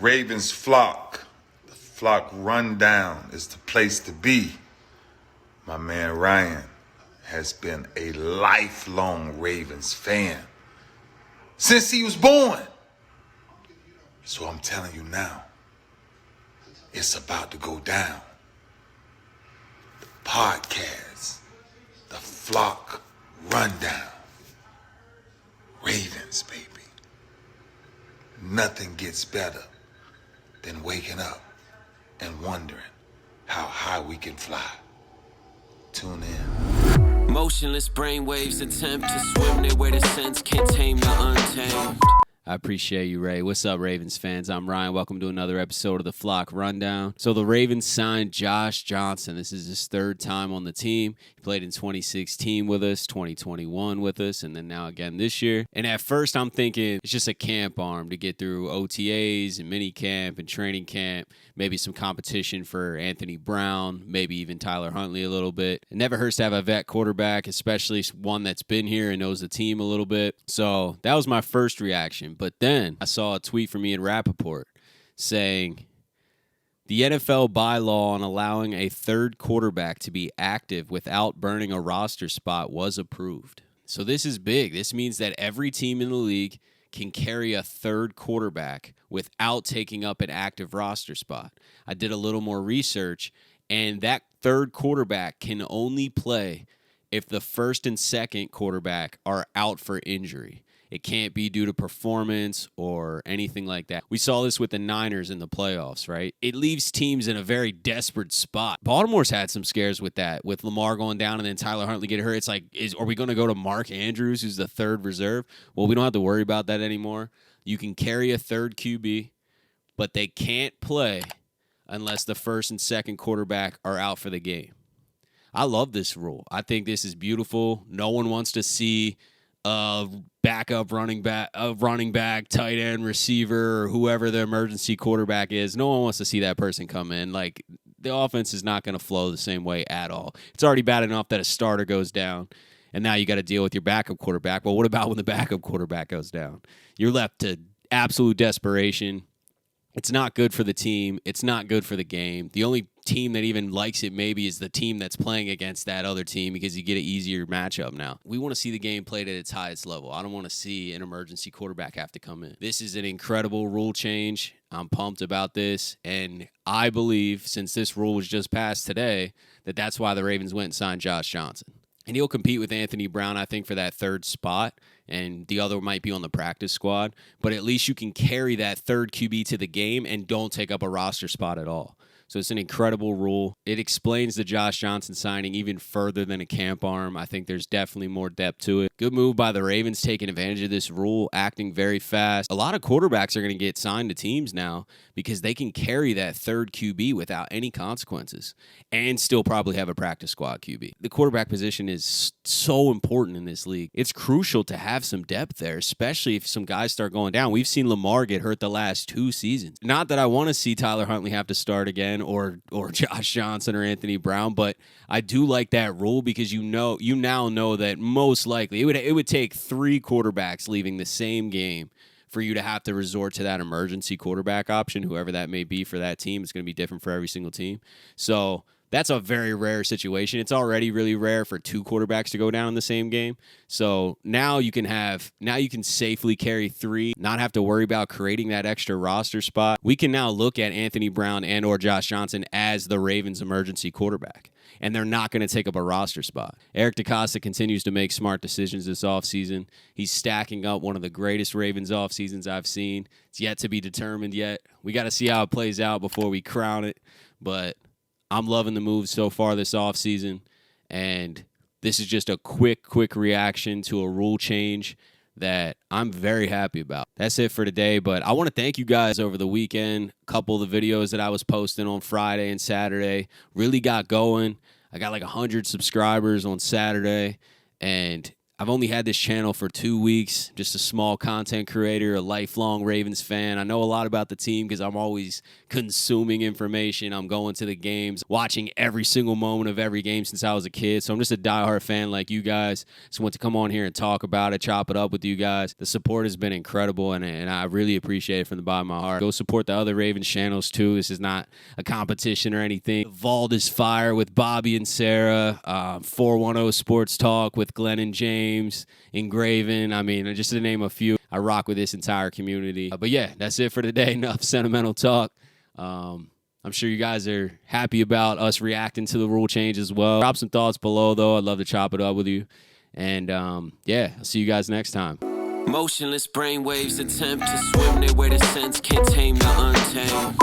Ravens flock. The flock rundown is the place to be. My man Ryan has been a lifelong Ravens fan since he was born. So I'm telling you now, it's about to go down. The podcast, the flock rundown. Ravens, baby. Nothing gets better than waking up and wondering how high we can fly. Tune in. Motionless brainwaves attempt to swim their way to sense, can't tame the untamed. I appreciate you, Ray. What's up, Ravens fans? I'm Ryan. Welcome to another episode of the Flock Rundown. So the Ravens signed Josh Johnson. This is his third time on the team. He played in 2016 with us, 2021 with us, and then now again this year. And at first I'm thinking it's just a camp arm to get through OTAs and mini camp and training camp, maybe some competition for Anthony Brown, maybe even Tyler Huntley a little bit. It never hurts to have a vet quarterback, especially one that's been here and knows the team a little bit. So that was my first reaction. But then I saw a tweet from Ian Rappaport saying, the NFL bylaw on allowing a third quarterback to be active without burning a roster spot was approved. So this is big. This means that every team in the league can carry a third quarterback without taking up an active roster spot. I did a little more research, and that third quarterback can only play if the first and second quarterback are out for injury. It can't be due to performance or anything like that. We saw this with the Niners in the playoffs, right? It leaves teams in a very desperate spot. Baltimore's had some scares with that, with Lamar going down and then Tyler Huntley getting hurt. It's like, are we going to go to Mark Andrews, who's the third reserve? Well, we don't have to worry about that anymore. You can carry a third QB, but they can't play unless the first and second quarterback are out for the game. I love this rule. I think this is beautiful. No one wants to see backup running back, tight end, receiver, or whoever the emergency quarterback is. No one wants to see that person come in. Like, the offense is not going to flow the same way at all. It's already bad enough that a starter goes down, and now you got to deal with your backup quarterback. Well, what about when the backup quarterback goes down? You're left to absolute desperation. It's not good for the team. It's not good for the game. The only team that even likes it maybe is the team that's playing against that other team because you get an easier matchup now. We want to see the game played at its highest level. I don't want to see an emergency quarterback have to come in. This is an incredible rule change. I'm pumped about this, and I believe since this rule was just passed today that that's why the Ravens went and signed Josh Johnson. And he'll compete with Anthony Brown, I think, for that third spot, and the other might be on the practice squad. But at least you can carry that third QB to the game and don't take up a roster spot at all. So it's an incredible rule. It explains the Josh Johnson signing even further than a camp arm. I think there's definitely more depth to it. Good move by the Ravens taking advantage of this rule, acting very fast. A lot of quarterbacks are going to get signed to teams now because they can carry that third QB without any consequences and still probably have a practice squad QB. The quarterback position is so important in this league. It's crucial to have some depth there, especially if some guys start going down. We've seen Lamar get hurt the last 2 seasons. Not that I want to see Tyler Huntley have to start again, or Josh Johnson or Anthony Brown, but I do like that rule because you now know that most likely it would take 3 quarterbacks leaving the same game for you to have to resort to that emergency quarterback option, whoever that may be for that team. It's going to be different for every single team. So that's a very rare situation. It's already really rare for 2 quarterbacks to go down in the same game. So now you can safely carry 3, not have to worry about creating that extra roster spot. We can now look at Anthony Brown and or Josh Johnson as the Ravens emergency quarterback, and they're not going to take up a roster spot. Eric DeCosta continues to make smart decisions this offseason. He's stacking up one of the greatest Ravens offseasons I've seen. It's yet to be determined yet. We got to see how it plays out before we crown it, but I'm loving the moves so far this offseason, and this is just a quick reaction to a rule change that I'm very happy about. That's it for today, but I want to thank you guys over the weekend. A couple of the videos that I was posting on Friday and Saturday really got going. I got like 100 subscribers on Saturday, and I've only had this channel for 2 weeks, just a small content creator, a lifelong Ravens fan. I know a lot about the team because I'm always consuming information. I'm going to the games, watching every single moment of every game since I was a kid. So I'm just a diehard fan like you guys. Just want to come on here and talk about it, chop it up with you guys. The support has been incredible, and I really appreciate it from the bottom of my heart. Go support the other Ravens channels too. This is not a competition or anything. The Vault is fire with Bobby and Sarah. 410 Sports Talk with Glenn and James. Engraven, I mean, just to name a few. I rock with this entire community. But yeah, that's it for today. Enough sentimental talk. I'm sure you guys are happy about us reacting to the rule change as well. Drop some thoughts below, though. I'd love to chop it up with you. And yeah, I'll see you guys next time. Motionless brainwaves attempt to swim their way to sense, can't tame the untamed.